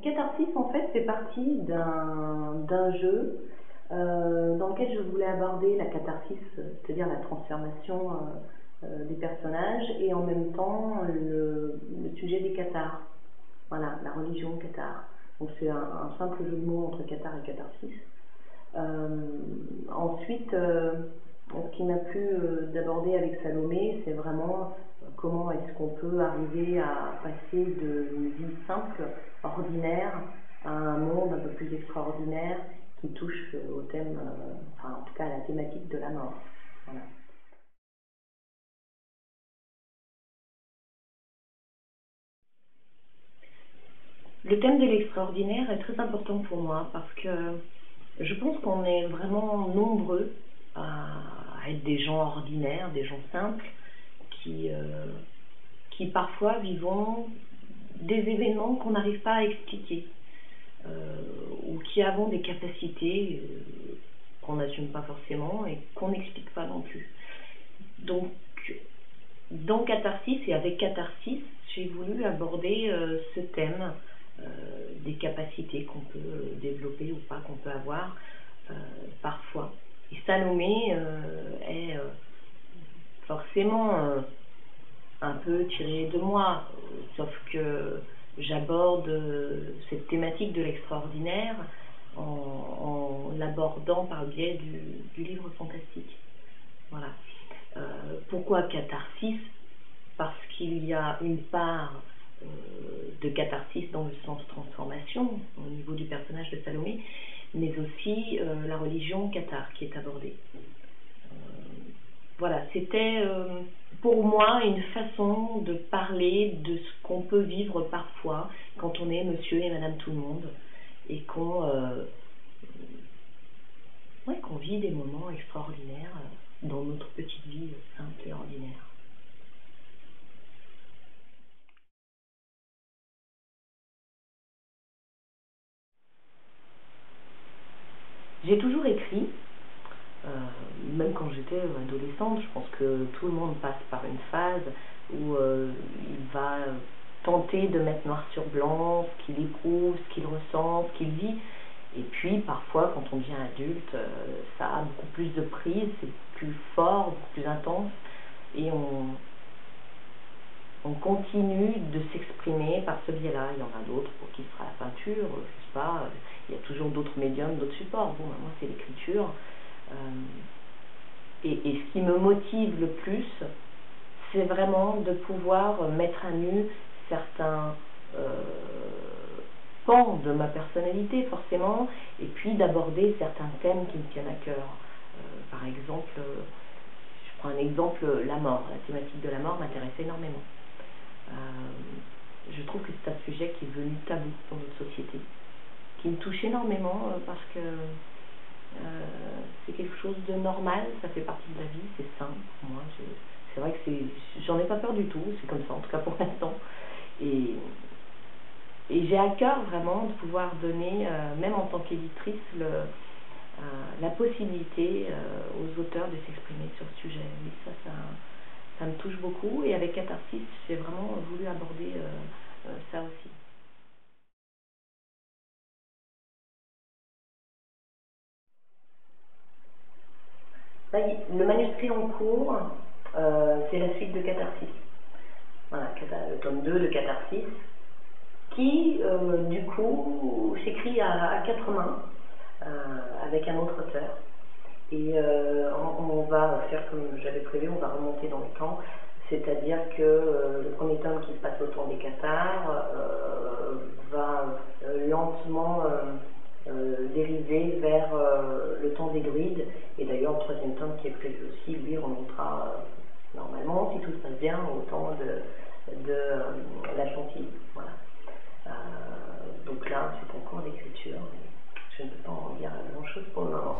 Catharsis, en fait, fait partie d'un jeu dans lequel je voulais aborder la catharsis, c'est-à-dire la transformation des personnages, et en même temps le sujet des cathars. Voilà, la religion cathare. Donc c'est un simple jeu de mots entre cathare et catharsis. Ensuite, ce qui m'a plu d'aborder avec Salomé, c'est vraiment comment est-ce qu'on peut arriver à passer d'une vie simple, ordinaire, à un monde un peu plus extraordinaire qui touche au thème, enfin en tout cas à la thématique de la mort. Voilà. Le thème de l'extraordinaire est très important pour moi parce que je pense qu'on est vraiment nombreux à être des gens ordinaires, des gens simples, qui parfois vivons des événements qu'on n'arrive pas à expliquer, ou qui avons des capacités qu'on n'assume pas forcément et qu'on n'explique pas non plus. Donc, dans Catharsis et avec Catharsis, j'ai voulu aborder ce thème des capacités qu'on peut développer ou pas, qu'on peut avoir parfois. Et Salomé est forcément un peu tiré de moi, sauf que j'aborde cette thématique de l'extraordinaire en l'abordant par le biais du livre fantastique. Voilà. Pourquoi Catharsis? Parce qu'il y a une part de catharsis dans le sens transformation au niveau du personnage de Salomé, mais aussi la religion cathare qui est abordée. Voilà, c'était pour moi une façon de parler de ce qu'on peut vivre parfois quand on est monsieur et madame tout le monde et qu'on vit des moments extraordinaires dans notre petite vie simple et ordinaire. J'ai toujours écrit, même quand j'étais adolescente. Je pense que tout le monde passe par une phase où il va tenter de mettre noir sur blanc ce qu'il éprouve, ce qu'il ressent, ce qu'il vit. Et puis parfois, quand on devient adulte, ça a beaucoup plus de prise, c'est plus fort, beaucoup plus intense, et on continue de s'exprimer par ce biais-là. Il y en a d'autres pour qui ce sera la peinture, je ne sais pas, il y a toujours d'autres médiums, d'autres supports. Bon, moi c'est l'écriture. Et ce qui me motive le plus, c'est vraiment de pouvoir mettre à nu certains pans de ma personnalité, forcément, et puis d'aborder certains thèmes qui me tiennent à cœur. Par exemple, je prends un exemple, la mort. La thématique de la mort m'intéresse énormément. Je trouve que c'est un sujet qui est devenu tabou dans notre société, qui me touche énormément parce que c'est quelque chose de normal, ça fait partie de la vie, c'est sain pour moi. C'est vrai que j'en ai pas peur du tout, c'est comme ça en tout cas pour l'instant. Et j'ai à cœur vraiment de pouvoir donner, même en tant qu'éditrice, la possibilité aux auteurs de s'exprimer sur ce sujet. Oui, ça me touche beaucoup, et avec Catharsis, j'ai vraiment voulu aborder ça aussi. Le manuscrit en cours, c'est la suite de Catharsis. Voilà, le tome 2 de Catharsis, qui, du coup, s'écrit à 4 mains, avec un autre auteur. Et on va faire comme j'avais prévu, on va remonter dans le temps, c'est-à-dire que le premier tome qui se passe au temps des cathars va lentement dériver vers le temps des druides, et d'ailleurs le troisième tome qui est prévu aussi, lui, remontera normalement, si tout se passe bien, au temps de l'Atlantide. Voilà. Donc là, c'est en cours d'écriture. Je ne peux pas en dire grand-chose pour le moment.